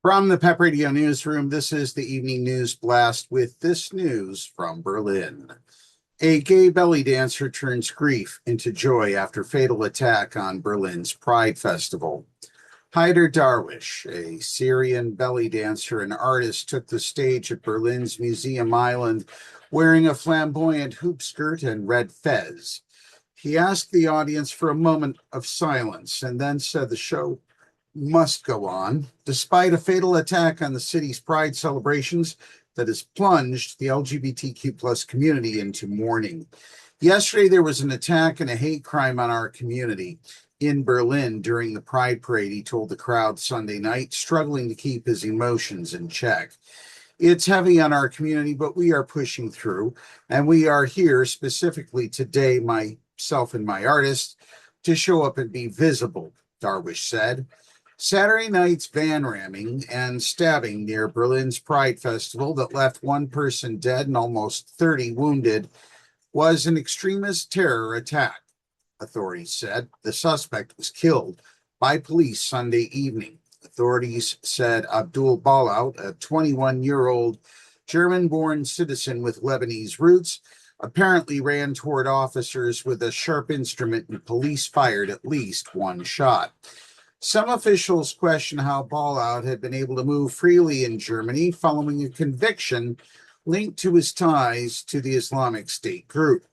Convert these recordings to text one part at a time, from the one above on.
From the PEP Radio Newsroom, this is the evening news blast with this news from Berlin. A gay belly dancer turns grief into joy after fatal attack on Berlin's Pride Festival. Haidar Darwish, a Syrian belly dancer and artist, took the stage at Berlin's Museum Island wearing a flamboyant hoop skirt and red fez. He asked the audience for a moment of silence and then said the show must go on, despite a fatal attack on the city's Pride celebrations that has plunged the LGBTQ plus community into mourning. Yesterday, there was an attack and a hate crime on our community in Berlin during the Pride Parade, he told the crowd Sunday night, struggling to keep his emotions in check. It's heavy on our community, but we are pushing through, and we are here specifically today, myself and my artist, to show up and be visible, Darwish said. Saturday night's van ramming and stabbing near Berlin's Pride Festival that left one person dead and almost 30 wounded was an extremist terror attack, authorities said. The suspect was killed by police Sunday evening. Authorities said Abdul Balaut, a 21-year-old German-born citizen with Lebanese roots, apparently ran toward officers with a sharp instrument, and police fired at least one shot. Some officials question how Balaut had been able to move freely in Germany following a conviction linked to his ties to the Islamic State group.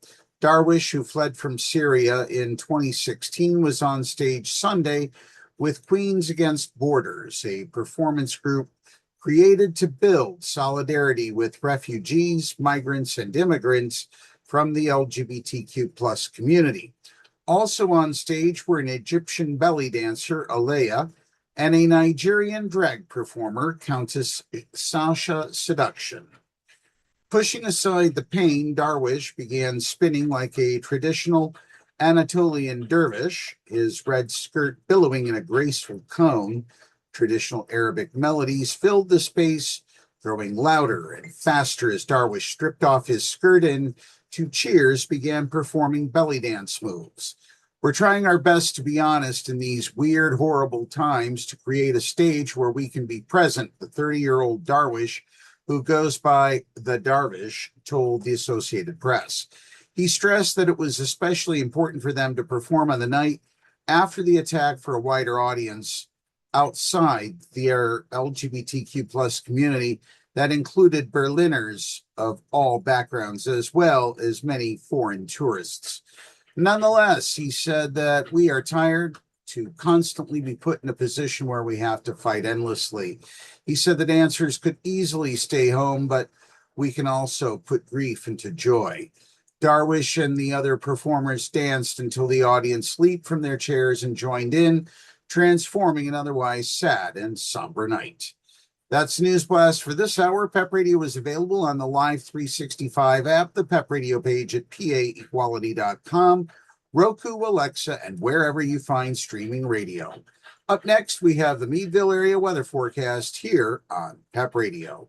Darwish, who fled from Syria in 2016, was on stage Sunday with Queens Against Borders, a performance group created to build solidarity with refugees, migrants, and immigrants from the LGBTQ plus community. Also on stage were an Egyptian belly dancer, Alea, and a Nigerian drag performer, Countess Sasha Seduction. Pushing aside the pain, Darwish began spinning like a traditional Anatolian dervish, his red skirt billowing in a graceful cone. Traditional Arabic melodies filled the space, growing louder and faster as Darwish stripped off his skirt and to cheers began performing belly dance moves. We're trying our best to be honest in these weird, horrible times to create a stage where we can be present, the 30-year-old Darwish, who goes by the Darvish, told the Associated Press. He stressed that it was especially important for them to perform on the night after the attack for a wider audience outside the LGBTQ plus community that included Berliners of all backgrounds, as well as many foreign tourists. Nonetheless, he said that we are tired to constantly be put in a position where we have to fight endlessly. He said the dancers could easily stay home, but we can also put grief into joy. Darwish and the other performers danced until the audience leaped from their chairs and joined in, transforming an otherwise sad and somber night. That's News Blast for this hour. PEP Radio is available on the Live 365 app, the PEP Radio page at paequality.com, Roku, Alexa, and wherever you find streaming radio. Up next, we have the Meadville area weather forecast here on PEP Radio.